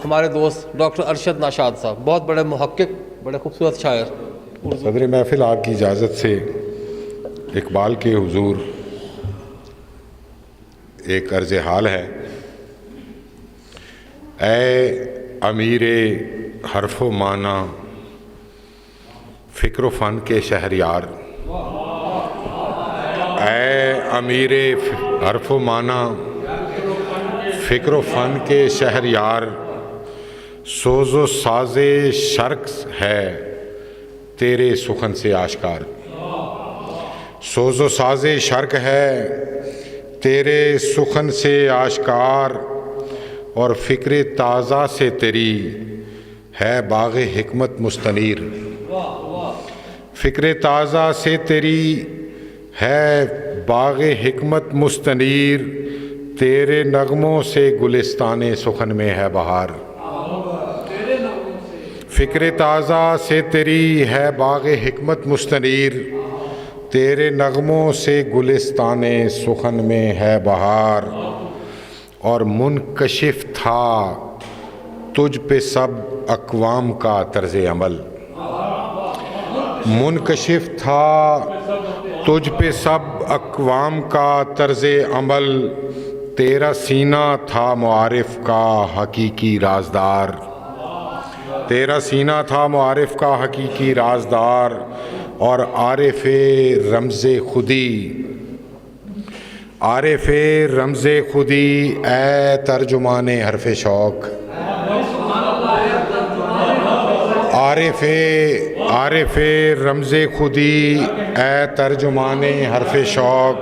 ہمارے دوست ڈاکٹر ارشد ناشاد صاحب، بہت بڑے محقق، بڑے خوبصورت شاعر. صدر محفل آپ کی اجازت سے اقبال کے حضور ایک عرض حال ہے. اے امیر حرف و معنی فکر و فن کے شہریار، اے امیر حرف و معنی فکر و فن کے شہریار، سوز و ساز شرق ہے تیرے سخن سے آشکار. سوز و ساز شرق ہے تیرے سخن سے آشکار، اور فکر تازہ سے تیری ہے باغ حکمت مستنیر. فکر تازہ سے تیری ہے باغ حکمت مستنیر، تیرے نغموں سے گلستان سخن میں ہے بہار. فکر تازہ سے تیری ہے باغ حکمت مستنیر، تیرے نغموں سے گلستان سخن میں ہے بہار. اور منکشف تھا تجھ پہ سب اقوام کا طرز عمل، منکشف تھا تجھ پہ سب اقوام کا طرز عمل، تیرا سینہ تھا معارف کا حقیقی رازدار. تیرا سینہ تھا معارف کا حقیقی رازدار، اور عارف رمز خودی، عارف رمز خودی اے ترجمان حرف شوق، عارف رمز خودی اے ترجمان حرف شوق.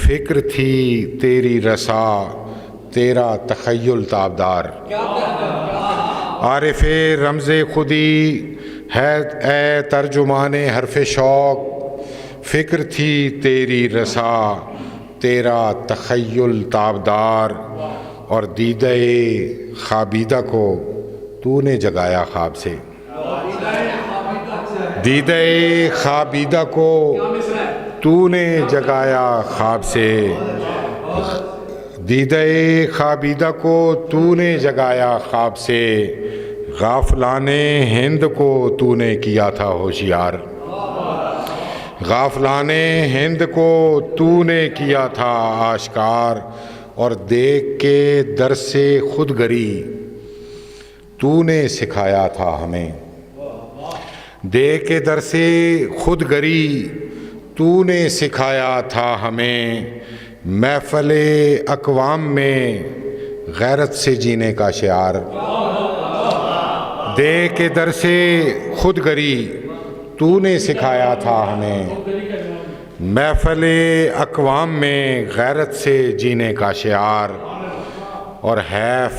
فکر تھی تیری رسا تیرا تخیل تابدار، عارف رمز خودی ہے اے ترجمان حرف شوق. فکر تھی تیری رسا تیرا تخیل تابدار، اور دیدہ خوابیدہ کو تو نے جگایا خواب سے. دیدہ خوابیدہ کو تو نے جگایا خواب سے، دیدہ خوابیدہ کو تو نے جگایا خواب سے. غافلان ہند کو تو نے کیا تھا ہوشیار، غافلان ہند کو تو نے کیا تھا آشکار. اور دیکھ کے در سے خود گری تو نے سکھایا تھا ہمیں، دیکھ کے در سے خود گری تو نے سکھایا تھا ہمیں. محفل اقوام میں غیرت سے جینے کا شعار، دیکھ کے در سے خود گری تو نے سکھایا تھا ہمیں. محفل اقوام میں غیرت سے جینے کا شعار، اور حیف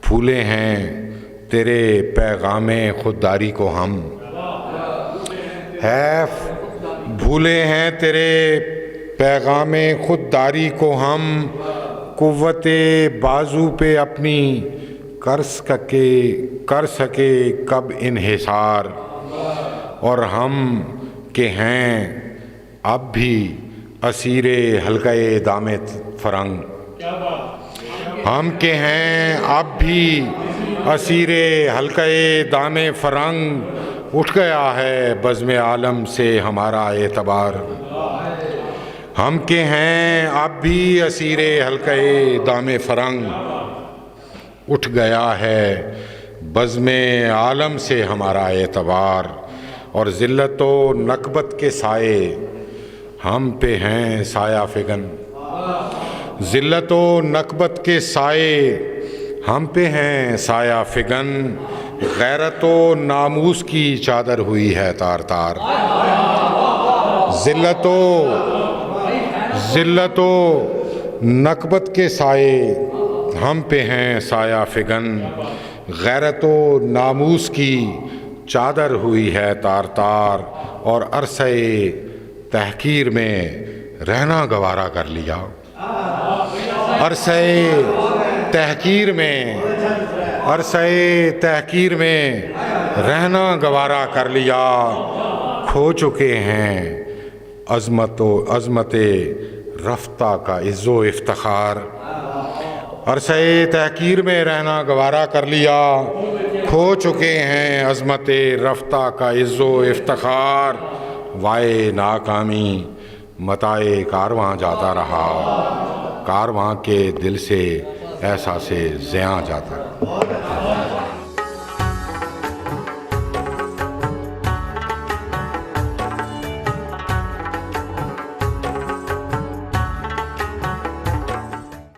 پھولے ہیں تیرے پیغام خودداری کو ہم، حیف بھولے ہیں تیرے پیغام خودداری کو ہم. قوت بازو پہ اپنی کر سکے کب انحصار، اور ہم کہ ہیں اب بھی اسیر حلقہ دام فرنگ، ہم کہ ہیں اب بھی اسیر حلقہ دام فرنگ. اٹھ گیا ہے بزم عالم سے ہمارا اعتبار، ہم کہ ہیں اب بھی اسیر حلقہ دام فرنگ. اٹھ گیا ہے بزم عالم سے ہمارا اعتبار، اور ذلت و نکبت کے سائے ہم پہ ہیں سایہ فگن. ذلت و نکبت کے سائے ہم پہ ہیں سایہ فگن، غیرت و ناموس کی چادر ہوئی ہے تار تار. ذلت و نکبت کے سائے ہم پہ ہیں سایہ فگن، غیرت و ناموس کی چادر ہوئی ہے تار تار. اور عرصہ تحقیر میں رہنا گوارا کر لیا، عرصہ تحقیر میں رہنا گوارا کر لیا. کھو چکے ہیں عظمت رفتہ کا عز و افتخار، عرصۂ تحقیر میں رہنا گوارا کر لیا، کھو چکے ہیں عظمت رفتہ کا عز و افتخار، وائے ناکامی متائے کارواں جاتا رہا، کارواں کے دل سے احساس زیاں جاتا رہا۔